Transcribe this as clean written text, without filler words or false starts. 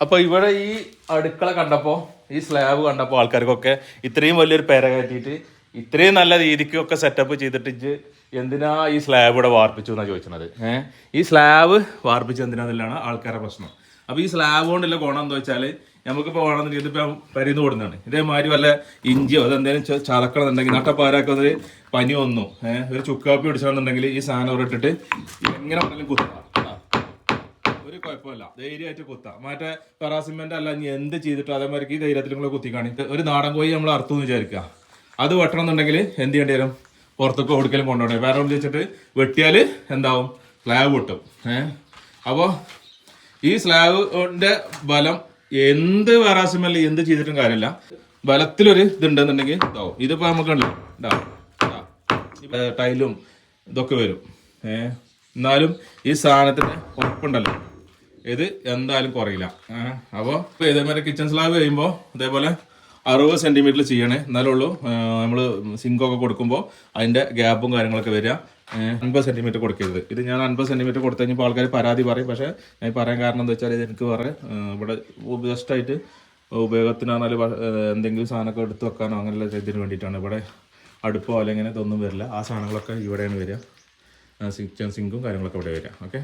അപ്പോൾ ഇവിടെ ഈ അടുക്കള കണ്ടപ്പോൾ ഈ സ്ലാബ് കണ്ടപ്പോൾ ആൾക്കാർക്കൊക്കെ ഇത്രയും വലിയൊരു പെര കയറ്റിയിട്ട് ഇത്രയും നല്ല രീതിക്കൊക്കെ സെറ്റപ്പ് ചെയ്തിട്ട് എന്തിനാ ഈ സ്ലാബ് ഇവിടെ വാർപ്പിച്ചു എന്നാണ് ചോദിച്ചത്. ഈ സ്ലാബ് വാർപ്പിച്ച് എന്തിനാന്നുള്ളതാണ് ആൾക്കാരുടെ പ്രശ്നം. അപ്പോൾ ഈ സ്ലാബ് കൊണ്ടുള്ള ഗുണം എന്താ വെച്ചാൽ നമുക്കിപ്പോൾ വേണമെന്നുണ്ടെങ്കിൽ ഇതിപ്പോൾ പരിന്ന് കൊടുക്കുന്നതാണ്. ഇതേമാതിരി വല്ല ഇഞ്ചിയോ അതെന്തെങ്കിലും ചതക്കണമെന്നുണ്ടെങ്കിൽ നട്ടപ്പാരാക്കുന്നത് പനി വന്നു ഒരു ചുക്കാപ്പി പിടിച്ചാണെന്നുണ്ടെങ്കിൽ ഈ സാധനം ഇവിടെ ഇട്ടിട്ട് എങ്ങനെ വേണമെങ്കിലും കുത്താം. ഒരു കുഴപ്പമില്ല, ധൈര്യമായിട്ട് കുത്താം. മറ്റേ പെറാസിമെന്റ് അല്ല ഇനി എന്ത് ചെയ്തിട്ടോ അതേമാതിരി ഈ ധൈര്യത്തിൽ നിങ്ങൾ കുത്തിക്കാണി. ഒരു നാടൻ കോഴി നമ്മൾ അറുത്തു വിചാരിക്കുക, അത് വെട്ടണം എന്നുണ്ടെങ്കിൽ എന്ത് ചെയ്യേണ്ടി വരും? പുറത്തൊക്കെ ഓടിക്കലും കൊണ്ടുപോകണേ. വേറെ ഒന്ന് വെച്ചിട്ട് വെട്ടിയാൽ എന്താവും? സ്ലാബ് പൊട്ടും. അപ്പോൾ ഈ സ്ലാബിന്റെ ബലം എന്ത് പെറാസിമെന്റ് എന്ത് ചെയ്തിട്ടും കാര്യമില്ല, ബലത്തിലൊരു ഇതുണ്ടെന്നുണ്ടെങ്കിൽ ഇതാവും. ഇതിപ്പോൾ നമുക്ക് ടൈലും ഇതൊക്കെ വരും. എന്നാലും ഈ സാധനത്തിന് ഉറപ്പുണ്ടല്ലോ, ഇത് എന്തായാലും കുറയില്ല. അപ്പോൾ ഇതേമാതിരി കിച്ചൺ സ്ലാബ് കഴിയുമ്പോൾ ഇതേപോലെ 60 സെൻറ്റിമീറ്ററിൽ ചെയ്യണേ, എന്നാലേ ഉള്ളൂ നമ്മൾ സിങ്കൊക്കെ കൊടുക്കുമ്പോൾ അതിൻ്റെ ഗ്യാപ്പും കാര്യങ്ങളൊക്കെ വരിക. 50 സെൻറ്റിമീറ്റർ കൊടുക്കരുത്. ഇത് ഞാൻ 50 സെൻറ്റിമീറ്റർ കൊടുത്തു കഴിഞ്ഞപ്പോൾ ആൾക്കാർ പരാതി പറയും. പക്ഷേ ഞാൻ പറയാൻ കാരണം എന്താ വെച്ചാൽ ഇത് എനിക്ക് ഇവിടെ ബെസ്റ്റായിട്ട് ഉപയോഗത്തിനാണെങ്കിൽ എന്തെങ്കിലും സാധനമൊക്കെ എടുത്ത് വെക്കാനോ അങ്ങനെയുള്ള ഇതിന് വേണ്ടിയിട്ടാണ്. ഇവിടെ അടുപ്പോ അല്ലെങ്കിൽ ഇതൊന്നും വരില്ല. ആ സാധനങ്ങളൊക്കെ ഇവിടെയാണ് വരിക. സിങ്കും കാര്യങ്ങളൊക്കെ ഇവിടെ വരിക. ഓക്കെ.